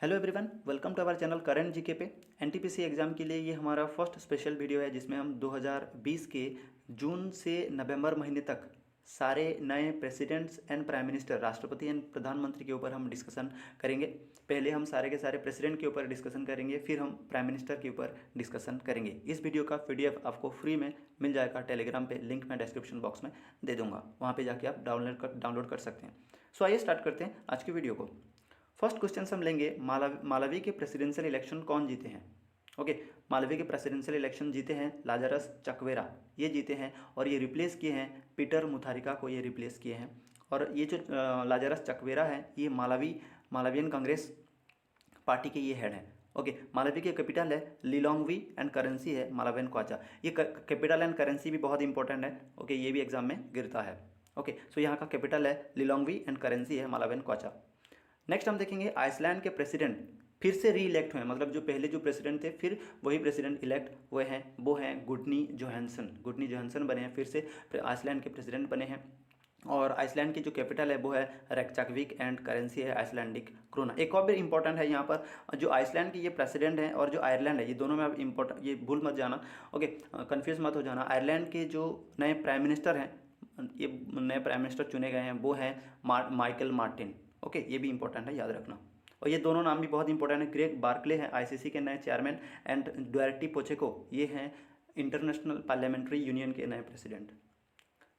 Hello everyone, welcome to our channel current GK पे। NTPC exam के लिए ये हमारा फर्स्ट स्पेशल वीडियो है जिसमें हम 2020 के जून से नवंबर महीने तक सारे नए प्रेसिडेंट्स एंड प्राइम मिनिस्टर, राष्ट्रपति एंड प्रधानमंत्री के ऊपर हम डिस्कशन करेंगे। पहले हम सारे के सारे प्रेसिडेंट के ऊपर डिस्कशन करेंगे, फिर हम प्राइम मिनिस्टर के ऊपर डिस्कशन करेंगे। इस वीडियो का पीडीएफ आपको फ्री में मिल जाएगा टेलीग्राम पे, लिंक मैं डिस्क्रिप्शन बॉक्स में दे दूँगा, वहाँ पर जाके आप डाउनलोड कर सकते हैं। सो आइए स्टार्ट करते हैं आज की वीडियो को। फर्स्ट क्वेश्चन हम लेंगे, मालवी के प्रेसिडेंशियल इलेक्शन कौन जीते हैं। ओके, मालवी के प्रेसिडेंशियल इलेक्शन जीते हैं लाजरस चकवेरा, ये जीते हैं और ये रिप्लेस किए हैं पीटर मुथारिका को, ये रिप्लेस किए हैं। और ये जो लाजरस चकवेरा है ये मालवियन कांग्रेस पार्टी के ये हेड हैं। ओके, मालवी की कैपिटल है लिलोंगवी एंड करेंसी है मालवियन क्वाचा। ये कैपिटल एंड करेंसी भी बहुत इंपॉर्टेंट है। ओके, ये भी एग्जाम में गिरता है। ओके, सो यहाँ का कैपिटल है लिलोंगवी एंड करेंसी है मालवियन क्वाचा। नेक्स्ट हम देखेंगे आइसलैंड के प्रेसिडेंट फिर से री इलेक्ट हुए, मतलब जो पहले जो प्रेसिडेंट थे फिर वही प्रेसिडेंट इलेक्ट हुए हैं, वो हैं गुडनी जोहानसन बने हैं, फिर से आइसलैंड के प्रेसिडेंट बने हैं। और आइसलैंड की जो कैपिटल है वो है रेकचाकविक एंड करेंसी है आइसलैंडिक क्रोना। एक और भी इंपॉर्टेंट है यहाँ पर, जो आइसलैंड की ये प्रेसिडेंट हैं और जो आयरलैंड है, ये दोनों में अब इंपॉर्टेंट, ये भूल मत जाना। ओके, कंफ्यूज मत हो जाना। आयरलैंड के जो नए प्राइम मिनिस्टर हैं, ये नए प्राइम मिनिस्टर चुने गए हैं वो हैं माइकल मार्टिन। ओके, ये भी इंपॉर्टेंट है, याद रखना। और ये दोनों नाम भी बहुत इंपॉर्टेंट है। ग्रेग बार्कले हैं आईसीसी के नए चेयरमैन एंड ड्वेर्टी पोचेको ये हैं इंटरनेशनल पार्लियामेंट्री यूनियन के नए प्रेसिडेंट।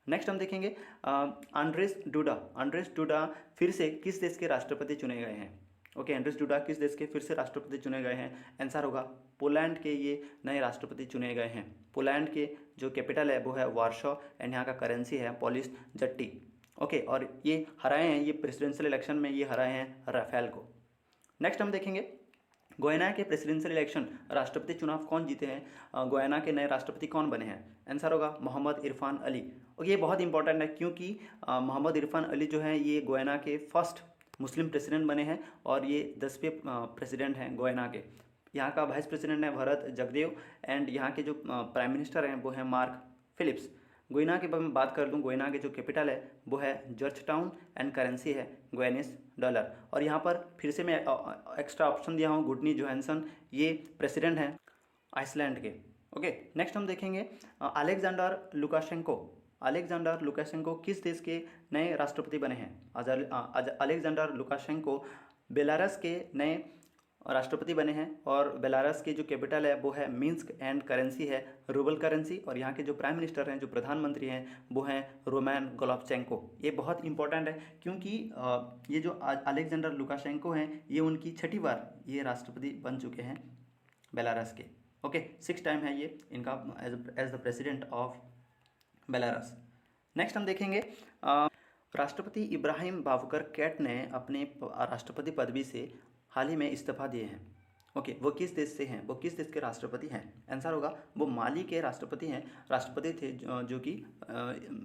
नेक्स्ट हम देखेंगे आंड्रेस डूडा फिर से किस देश के राष्ट्रपति चुने गए हैं। ओके, एंड्रेस डूडा किस देश के फिर से राष्ट्रपति चुने गए हैं। आंसर होगा पोलैंड के ये नए राष्ट्रपति चुने गए हैं। पोलैंड के जो कैपिटल है वो है वार्शो एंड यहाँ का करेंसी है पॉलिश जट्टी। ओके, और ये हराए हैं, ये प्रेसिडेंशियल इलेक्शन में ये हराए हैं राफेल को। नेक्स्ट हम देखेंगे गोयाना के प्रेसिडेंशियल इलेक्शन, राष्ट्रपति चुनाव कौन जीते हैं, गोयाना के नए राष्ट्रपति कौन बने हैं। आंसर होगा मोहम्मद इरफान अली। और ये बहुत इंपॉर्टेंट है क्योंकि मोहम्मद इरफान अली जो है ये गोयाना के फर्स्ट मुस्लिम प्रेसिडेंट बने हैं और ये 10वें प्रेसिडेंट हैं गोयाना के। यहाँ का वाइस प्रेसिडेंट है भरत जगदेव एंड यहाँ के जो प्राइम मिनिस्टर हैं वो हैं मार्क फिलिप्स। गोयना के बारे में बात कर लूँ, गोयना के जो कैपिटल है वो है जॉर्ज टाउन एंड करेंसी है गोयनिस डॉलर। और यहाँ पर फिर से मैं एक्स्ट्रा ऑप्शन दिया हूँ, गुडनी जोहानसन ये प्रेसिडेंट हैं आइसलैंड के। ओके, नेक्स्ट हम देखेंगे अलेक्जेंडर लुकाशेंको किस देश के नए राष्ट्रपति बने हैं। अलेक्जेंडर लुकाशेंको बेलारस के नए राष्ट्रपति बने हैं और बेलारस की जो कैपिटल है वो है मिन्स्क एंड करेंसी है रूबल करेंसी। और यहाँ के जो प्राइम मिनिस्टर हैं, जो प्रधानमंत्री हैं वो हैं रोमैन गोलोब्चेंको। ये बहुत इंपॉर्टेंट है क्योंकि ये जो अलेक्जेंडर लुकाशेंको हैं ये उनकी 6ठी बार ये राष्ट्रपति बन चुके हैं बेलारस के। ओके, 6 टाइम है ये इनका as the president of Belarus. Next हम देखेंगे राष्ट्रपति इब्राहिम बाबुकर कैट ने अपने राष्ट्रपति पदवी से हाल ही में इस्तीफा दिए हैं। ओके, वो किस देश से हैं, वो किस देश के राष्ट्रपति हैं। आंसर होगा वो माली के राष्ट्रपति हैं, राष्ट्रपति थे जो कि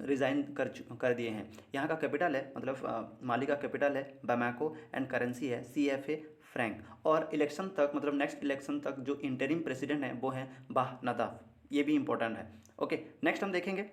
रिज़ाइन कर दिए हैं। यहाँ का कैपिटल है, मतलब माली का कैपिटल है बामाको एंड करेंसी है CFA फ्रैंक। और इलेक्शन तक, मतलब नेक्स्ट इलेक्शन तक जो इंटरिम प्रेसिडेंट हैं वो हैं बाह नदाफ। ये भी इंपॉर्टेंट है। ओके, नेक्स्ट हम देखेंगे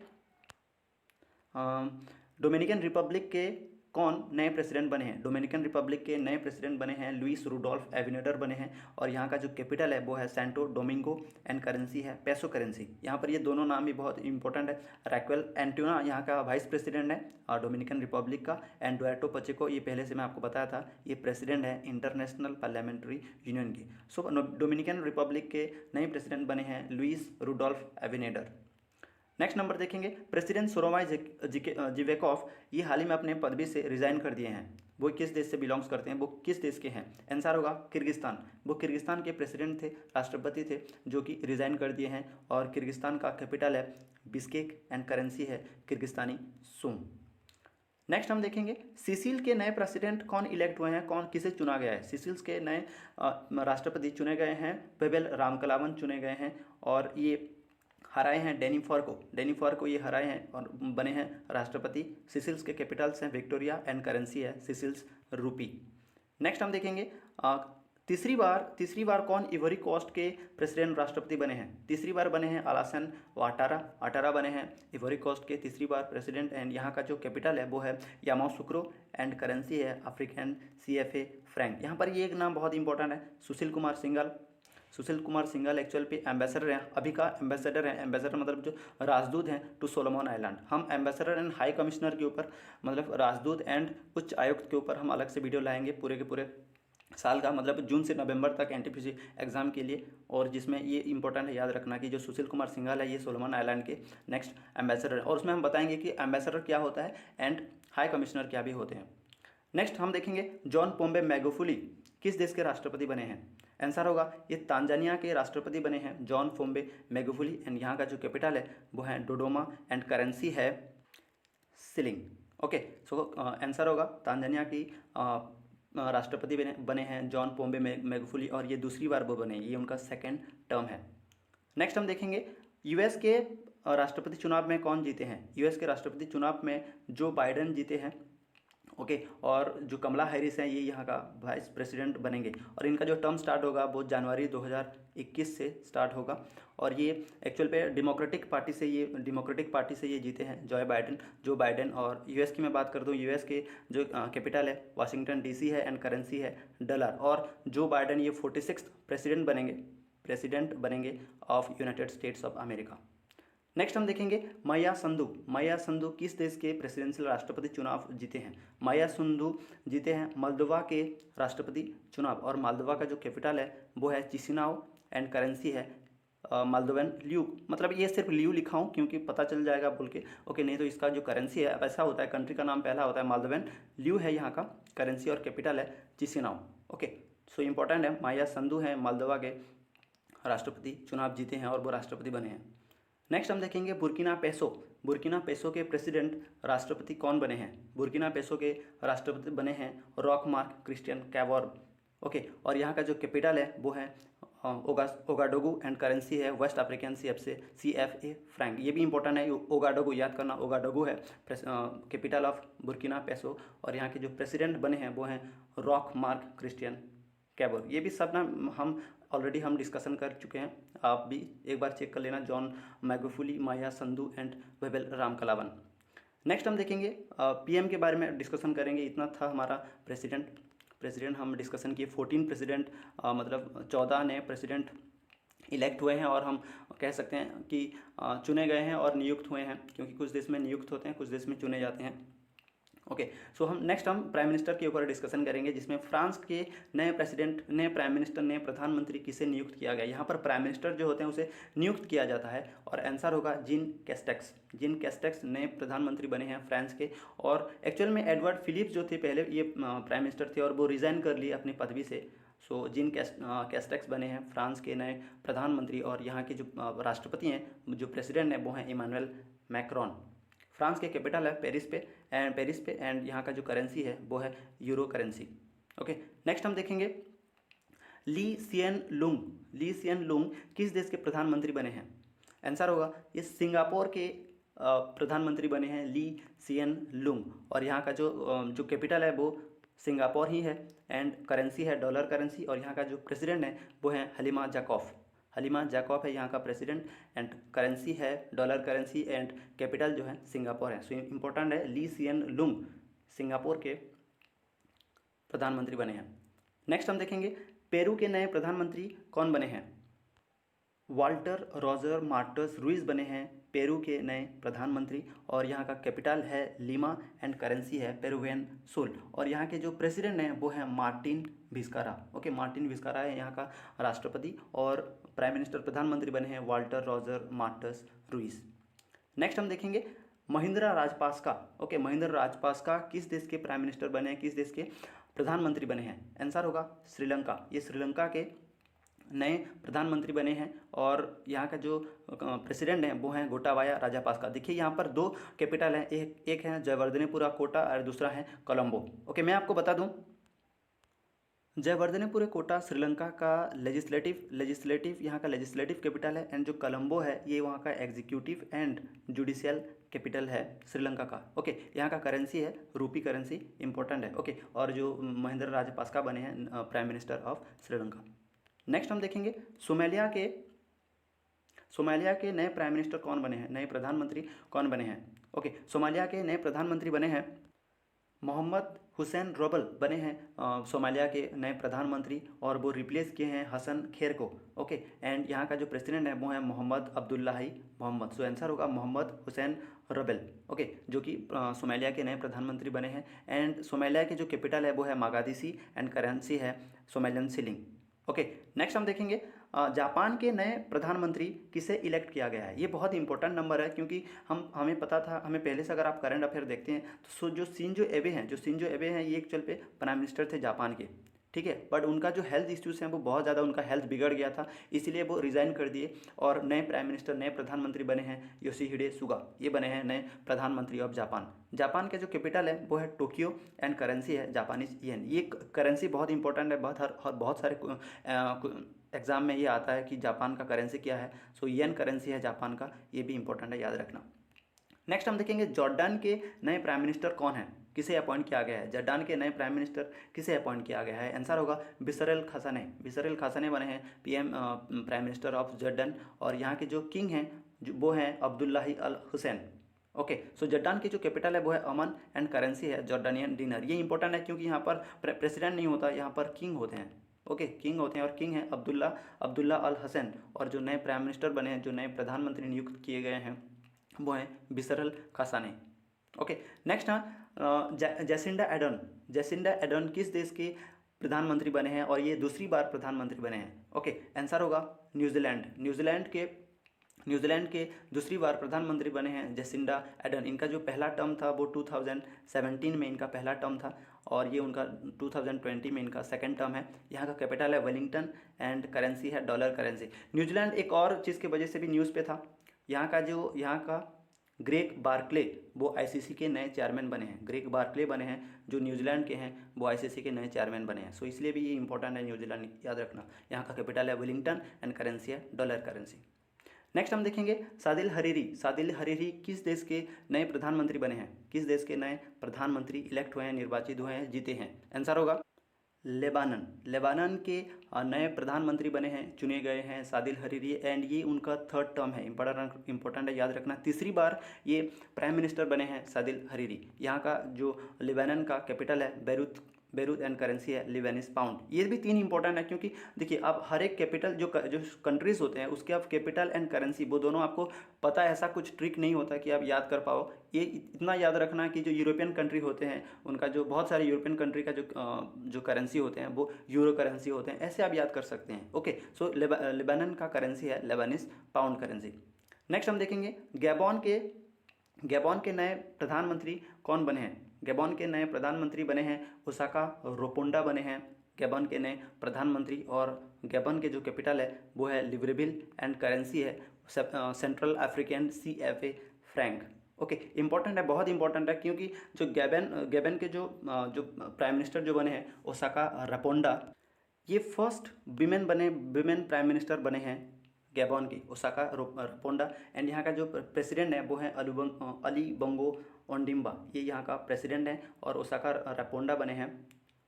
डोमिनिकन रिपब्लिक के कौन नए प्रेसिडेंट बने हैं। डोमिनिकन रिपब्लिक के नए प्रेसिडेंट बने हैं लुइस रुडोल्फ एविनेडर बने हैं और यहाँ का जो कैपिटल है वो है सैंटो डोमिंगो एंड करेंसी है पेसो करेंसी। यहाँ पर ये दोनों नाम भी बहुत इंपॉर्टेंट है। रैक्वेल एंटोना यहाँ का वाइस प्रेसिडेंट है और डोमिनिकन रिपब्लिक का, एंड ड्वेर्टो पचेको ये पहले से मैं आपको बताया था ये प्रेसिडेंट है इंटरनेशनल पार्लियामेंट्री यूनियन की। सो डोमिनिकन रिपब्लिक के नए प्रेसिडेंट बने हैं लुइस रुडोल्फ एविनेडर। नेक्स्ट नंबर देखेंगे प्रेसिडेंट सोरोमाई जिवेकॉफ ये हाल ही में अपने पदवी से रिजाइन कर दिए हैं। वो किस देश से बिलोंग्स करते हैं, वो किस देश के हैं। आंसर होगा किर्गिस्तान। वो किर्गिस्तान के प्रेसिडेंट थे, राष्ट्रपति थे जो कि रिजाइन कर दिए हैं। और किर्गिस्तान का कैपिटल है बिस्केक एंड करेंसी है किर्गिस्तानी सूम। नेक्स्ट हम देखेंगे सिसिल के नए प्रेसिडेंट कौन इलेक्ट हुए हैं, कौन किसे चुना गया है। सिसिल्स के नए राष्ट्रपति चुने गए हैं पेवेल रामकलावन चुने गए हैं और ये हराए हैं डेनिफोर को ये हराए हैं और बने हैं राष्ट्रपति। सिसिल्स के कैपिटल्स हैं विक्टोरिया एंड करेंसी है सिसिल्स रूपी। नेक्स्ट हम देखेंगे तीसरी बार कौन इवरी कोस्ट के प्रेसिडेंट राष्ट्रपति बने हैं? तीसरी बार बने हैं अलासन वाटारा बने हैं इवरी कोस्ट के तीसरी बार प्रेसिडेंट। एंड यहाँ का जो कैपिटल है वो है यामासुक्रो एंड करेंसी है अफ्रीकन CFA फ्रैंक। यहाँ पर ये एक नाम बहुत इंपॉर्टेंट है, सुशील कुमार सिंघल एक्चुअल पे एम्बेसडर हैं, अभी का एम्बेसडर हैं। एम्बेसडर मतलब जो राजदूत हैं टू सोलोमन आइलैंड। हम एम्बेसडर एंड हाई कमिश्नर के ऊपर मतलब राजदूत एंड उच्च आयुक्त के ऊपर हम अलग से वीडियो लाएंगे पूरे के पूरे साल का, मतलब जून से नवंबर तक NTPC एग्जाम के लिए। और जिसमें ये इंपॉर्टेंट है याद रखना कि जो सुशील कुमार सिंघल है ये सोलोमन आइलैंड के नेक्स्ट एम्बेसडर है। और उसमें हम बताएंगे कि एम्बेसडर क्या होता है एंड हाई कमिश्नर क्या भी होते हैं। नेक्स्ट हम देखेंगे जॉन पोम्बे मैगुफुली किस देश के राष्ट्रपति बने हैं? आंसर होगा ये तांजानिया के राष्ट्रपति बने हैं जॉन पोम्बे मैगुफुली। एंड यहाँ का जो कैपिटल है वो है डोडोमा एंड करेंसी है शिलिंग। ओके, सो आंसर होगा तांजानिया की राष्ट्रपति बने हैं जॉन पोम्बे मैगुफुली, और ये दूसरी बार वो बने, ये उनका सेकेंड टर्म है। नेक्स्ट हम देखेंगे US के राष्ट्रपति चुनाव में कौन जीते हैं? US के राष्ट्रपति चुनाव में जो बाइडेन जीते हैं। ओके, और जो कमला हैरिस हैं ये यहाँ का वाइस प्रेसिडेंट बनेंगे। और इनका जो टर्म स्टार्ट होगा वो जनवरी 2021 से स्टार्ट होगा। और ये एक्चुअल पे डेमोक्रेटिक पार्टी से ये जीते हैं जो बाइडेन। और US की मैं बात कर दूँ, US के जो कैपिटल है वाशिंगटन DC है एंड करेंसी है डॉलर। और जो बाइडेन ये 46th प्रेसिडेंट बनेंगे of United states of America. Next हम देखेंगे माया संधू किस देश के प्रेसिडेंशियल राष्ट्रपति चुनाव जीते हैं? माया संधू जीते हैं मोल्दोवा के राष्ट्रपति चुनाव। और मोल्दोवा का जो कैपिटल है वो है चिसिनाव एंड करेंसी है मोल्दोवन ल्यू। मतलब ये सिर्फ ल्यू लिखा हूँ क्योंकि पता चल जाएगा बोल के। ओके, नहीं तो इसका जो करेंसी है ऐसा होता है, कंट्री का नाम पहला होता है, मोल्दोवन ल्यू है यहाँ का करेंसी और कैपिटल है चिसिनाव। ओके, सो इम्पोर्टेंट है, माया संधू हैं मोल्दोवा के राष्ट्रपति चुनाव जीते हैं और वो राष्ट्रपति बने हैं। नेक्स्ट हम देखेंगे बुर्किना पेसो के प्रेसिडेंट राष्ट्रपति कौन बने हैं? बुर्किना पेसो के राष्ट्रपति बने हैं rock mark Christian Cavour. Okay, और यहाँ का जो कैपिटल है वो है ओगाडोगू एंड करेंसी है वेस्ट अफ्रीकन CFA फ्रैंक। ये भी इंपॉर्टेंट है, ओगाडोगू याद करना, ओगाडोगू है कैपिटल ऑफ बुर्किना पेसो। और यहाँ के जो प्रेसिडेंट बने हैं वो हैं रॉक मार्क क्रिस्टियन कैवोर। ये भी सब ना हम ऑलरेडी डिस्कशन कर चुके हैं, आप भी एक बार चेक कर लेना, John Magufuli, Maia Sandu and Wavel Ramkalawan. Next हम देखेंगे PM के बारे में डिस्कशन करेंगे। इतना था हमारा प्रेसिडेंट हम डिस्कशन किए। 14 प्रेसिडेंट मतलब 14 नए प्रेसिडेंट इलेक्ट हुए हैं, और हम कह सकते हैं कि चुने गए हैं और नियुक्त हुए हैं, क्योंकि कुछ देश में नियुक्त होते हैं, कुछ देश में चुने जाते हैं। ओके, सो हम नेक्स्ट प्राइम मिनिस्टर के ऊपर डिस्कशन करेंगे, जिसमें फ्रांस के नए प्राइम मिनिस्टर, नए प्रधानमंत्री किसे नियुक्त किया गया। यहाँ पर प्राइम मिनिस्टर जो होते हैं उसे नियुक्त किया जाता है, और आंसर होगा जीन कैस्टेक्स नए प्रधानमंत्री बने हैं फ्रांस के। और एक्चुअल में एडवर्ड फिलिप्स जो थे पहले ये प्राइम मिनिस्टर थे, और वो रिज़ाइन कर लिए अपनी पदवी से। सो जीन कैस्टेक्स बने हैं फ्रांस के नए प्रधानमंत्री। और यहाँ के जो राष्ट्रपति हैं, जो प्रेसिडेंट हैं, वो हैं इमानुएल मैक्रोन। फ्रांस के कैपिटल है पेरिस पे एंड यहाँ का जो करेंसी है वो है यूरो करेंसी। ओके, नेक्स्ट हम देखेंगे ली सिएन लुंग किस देश के प्रधानमंत्री बने हैं? आंसर होगा ये सिंगापुर के प्रधानमंत्री बने हैं ली सिएन लुंग। और यहाँ का जो कैपिटल है वो सिंगापुर ही है एंड करेंसी है डॉलर करेंसी। और यहाँ का जो प्रेसिडेंट है वो है हलीमा जाकॉफ है यहाँ का प्रेसिडेंट, एंड करेंसी है डॉलर करेंसी एंड कैपिटल जो है सिंगापुर है। सो इम्पोर्टेंट है, ली सिएन लुंग सिंगापुर के प्रधानमंत्री बने हैं। नेक्स्ट हम देखेंगे पेरू के नए प्रधानमंत्री कौन बने हैं? वाल्टर रोजर मार्टस रुइज बने हैं पेरू के नए प्रधानमंत्री। और यहाँ का कैपिटल है लीमा एंड करेंसी है पेरुवियन सोल। और यहाँ के जो प्रेसिडेंट हैं वो हैं मार्टिन विस्कारा। ओके, मार्टिन विस्कारा है यहाँ का राष्ट्रपति, और प्राइम मिनिस्टर प्रधानमंत्री बने हैं वाल्टर रोजर मार्टस रुइज। नेक्स्ट हम देखेंगे महिंद्रा राजपाक्सा। ओके, महिंद्रा राजपाक्सा किस देश के प्राइम मिनिस्टर बने हैं, किस देश के प्रधानमंत्री बने हैं? आंसर होगा श्रीलंका। ये श्रीलंका के नए प्रधानमंत्री बने हैं। और यहाँ का जो प्रेसिडेंट हैं वो हैं गोटाबाया राजापाक्सा। देखिए यहाँ पर दो कैपिटल हैं, एक है जयवर्धनेपुरा कोटा और दूसरा है कोलंबो। ओके, मैं आपको बता दूं, जयवर्धनेपुरा कोटा श्रीलंका का लेजिस्लेटिव यहाँ का लेजिस्लेटिव कैपिटल है, एंड जो कोलंबो है ये वहाँ का एग्जीक्यूटिव एंड जुडिशियल कैपिटल है श्रीलंका का। ओके, यहाँ का करेंसी है रूपी करेंसी, इंपॉर्टेंट है। ओके, और जो महिंद्रा राजपाक्सा बने हैं prime minister of Sri Lanka. Next हम देखेंगे सोमालिया के नए प्राइम मिनिस्टर कौन बने हैं, नए प्रधानमंत्री कौन बने हैं। ओके, सोमालिया के नए प्रधानमंत्री बने हैं मोहम्मद हुसैन रोबल बने हैं सोमालिया के नए प्रधानमंत्री, और वो रिप्लेस किए हैं हसन खेर को। ओके, एंड यहाँ का जो प्रेसिडेंट है वो है Mohamed Abdullahi Mohamed. So answer होगा मोहम्मद हुसैन रोबेल। ओके, जो कि सोमालिया के नए प्रधानमंत्री बने हैं। एंड सोमालिया की जो कैपिटल है वो है मागादिसी एंड करेंसी है सोमालियन शिलिंग। ओके, नेक्स्ट हम देखेंगे जापान के नए प्रधानमंत्री किसे इलेक्ट किया गया है। ये बहुत इंपॉर्टेंट नंबर है, क्योंकि हमें पता था, हमें पहले से अगर आप करंट अफेयर देखते हैं तो जो शिंजो एबे हैं ये एक्चुअल पे प्राइम मिनिस्टर थे जापान के, ठीक है। बट उनका जो हेल्थ इश्यूज हैं वो बहुत ज़्यादा, उनका हेल्थ बिगड़ गया था, इसीलिए वो रिज़ाइन कर दिए और नए प्राइम मिनिस्टर, नए प्रधानमंत्री बने हैं योशिहिडे सुगा। ये बने हैं नए प्रधानमंत्री ऑफ जापान। जापान के जो कैपिटल है वो है टोक्यो एंड करेंसी है जापानीज येन। ये करेंसी बहुत इंपॉर्टेंट है, बहुत सारे एग्जाम में ये आता है कि जापान का करेंसी क्या है। सो येन करेंसी है जापान का, ये भी इंपॉर्टेंट है, याद रखना। नेक्स्ट हम देखेंगे जॉर्डन के नए प्राइम मिनिस्टर कौन है, किसे अपॉइंट किया गया है। जॉर्डन के नए प्राइम मिनिस्टर किसे अपॉइंट किया गया है, आंसर होगा बिसरेल खासाने। बिसरेल खासाने बने हैं PM prime minister of Jordan, और यहाँ के जो किंग हैं वो हैं अब्दुल्लाही अल हुसैन। ओके, सो जॉर्डन की जो कैपिटल है वो है अमन एंड करेंसी है जॉर्डानियन दिनार। ये इंपॉर्टेंट है क्योंकि यहाँ पर प्रेसिडेंट नहीं होता, यहाँ पर किंग होते हैं। ओके, किंग होते हैं, और किंग है अब्दुल्ला अल हसन। और जो नए प्राइम मिनिस्टर बने हैं, जो नए प्रधानमंत्री नियुक्त किए गए हैं वो हैं बिसरल खासाने। ओके, नेक्स्ट जैसिंडा एडन किस देश के प्रधानमंत्री बने हैं, और ये दूसरी बार प्रधानमंत्री बने हैं। ओके, आंसर होगा न्यूजीलैंड के दूसरी बार प्रधानमंत्री बने हैं जैसिंडा एडन। इनका जो पहला टर्म था वो 2017 में इनका पहला टर्म था, और ये उनका 2020 में इनका सेकंड टर्म है। यहाँ का कैपिटल है वेलिंगटन एंड करेंसी है डॉलर करेंसी। न्यूजीलैंड एक और चीज़ की वजह से भी न्यूज़ पे था, यहाँ का ग्रेग बार्कले वो आईसीसी के नए चेयरमैन बने हैं। ग्रेग बार्कले बने हैं जो न्यूजीलैंड के हैं, वो आईसीसी के नए चेयरमैन बने हैं। सो इसलिए भी ये इंपॉर्टेंट है, न्यूजीलैंड याद रखना। यहाँ का कैपिटल है वेलिंगटन एंड करेंसी है डॉलर करेंसी। नेक्स्ट हम देखेंगे सादिल हरीरी किस देश के नए प्रधानमंत्री बने हैं, किस देश के नए प्रधानमंत्री इलेक्ट हुए हैं, निर्वाचित हुए हैं, जीते हैं। आंसर होगा लेबानन के नए प्रधानमंत्री बने हैं, चुने गए हैं सादिल हरीरी, एंड ये उनका थर्ड टर्म है। इंपॉर्टेंट है, याद रखना। तीसरी बार ये प्राइम मिनिस्टर बने हैं सादिल हरीरी। यहाँ का जो लेबानन का कैपिटल है बेरूत एंड करेंसी है लिबानीज पाउंड। ये भी तीन इंपॉर्टेंट है, क्योंकि देखिए आप हर एक कैपिटल जो कंट्रीज होते हैं उसके आप कैपिटल एंड करेंसी वो दोनों आपको पता है। ऐसा कुछ ट्रिक नहीं होता कि आप याद कर पाओ। ये इतना याद रखना कि जो यूरोपियन कंट्री होते हैं उनका जो बहुत सारे यूरोपियन कंट्री का जो करेंसी होते हैं वो यूरो करेंसी होते हैं, ऐसे आप याद कर सकते हैं। ओके, सो लेबानन का करेंसी है लेबानीज पाउंड करेंसी। नेक्स्ट हम देखेंगे गैबॉन के नए प्रधानमंत्री कौन बने हैं। गैबॉन के नए प्रधानमंत्री बने हैं ओसाका रोपोंडा बने हैं गैबॉन के नए प्रधानमंत्री, और गैबॉन के जो कैपिटल है वो है लिब्रेविल एंड करेंसी है central African CFA Frank. Okay, important है, बहुत इंपॉर्टेंट है, क्योंकि जो गैबन के जो प्राइम मिनिस्टर जो बने हैं ओसाका रोपोंडा, ये फर्स्ट विमेन प्राइम मिनिस्टर बने हैं गैबॉन की, ओसाका रोपोंडा। एंड यहाँ का जो प्रेसिडेंट है वो है अली बंगो ओंडिम्बा, ये यहाँ का प्रेसिडेंट है, और ओसाका रोपोंडा बने हैं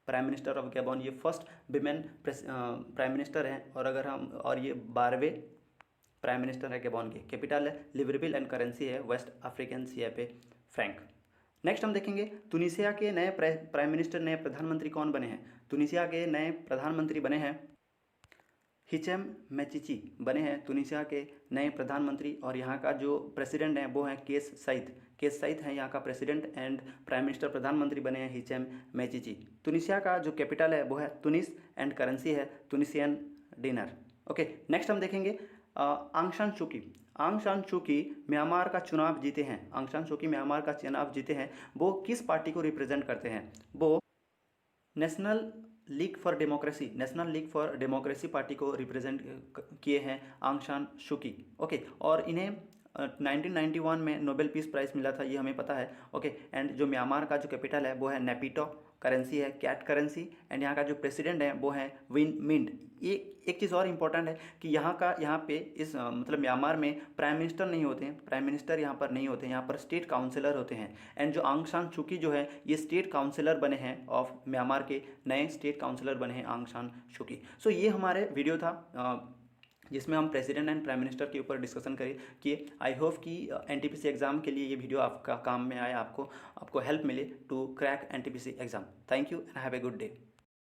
प्राइम मिनिस्टर ऑफ गैबॉन। ये फर्स्ट विमेन प्राइम मिनिस्टर हैं, और ये 12वें प्राइम मिनिस्टर है गैबॉन के। कैपिटल है लिब्रेविल एंड करेंसी है West African CFA franc. Next हम देखेंगे तुनिसिया के नए प्राइम मिनिस्टर, नए प्रधानमंत्री कौन बने हैं। तुनिसिया के नए प्रधानमंत्री बने हैं हिचेम मेचिची बने हैं तुनिसिया के नए प्रधानमंत्री, और यहाँ का जो प्रेसिडेंट है वो है केस सईद हैं यहाँ का प्रेसिडेंट, एंड प्राइम मिनिस्टर प्रधानमंत्री बने हैं हिचेम मेचिची। तुनिसिया का जो कैपिटल है वो है तुनिस एंड करेंसी है तुनिसियन डिनर। ओके, नेक्स्ट हम देखेंगे आंग सान सू की म्यांमार का चुनाव जीते हैं। आंग सान सू की म्यांमार का चुनाव जीते हैं, वो किस पार्टी को रिप्रेजेंट करते हैं। वो national league for democracy party को रिप्रेजेंट किए हैं आंग सान सू की। ओके, और इन्हें 1991 में नोबेल पीस प्राइज़ मिला था, ये हमें पता है। ओके, एंड जो म्यांमार का जो कैपिटल है वो है नेपिटो, करेंसी है कैट करेंसी, एंड यहाँ का जो प्रेसिडेंट है वो है विन मिंट। ये एक चीज़ और इम्पोर्टेंट है कि यहाँ पे इस मतलब म्यांमार में प्राइम मिनिस्टर नहीं होते हैं, प्राइम मिनिस्टर यहाँ पर नहीं होते हैं, यहाँ पर स्टेट काउंसिलर होते हैं। एंड जो आंग सान सूकी जो है ये स्टेट काउंसिलर बने हैं ऑफ म्यांमार के, नए स्टेट काउंसिलर बने हैं आंग सान सूकी। सो ये हमारे वीडियो था जिसमें हम प्रेसिडेंट एंड प्राइम मिनिस्टर के ऊपर डिस्कशन किए। आई होप कि एनटीपीसी एग्ज़ाम के लिए ये वीडियो आपका काम में आए, आपको हेल्प मिले to crack NTPC exam. Thank you and have a good day.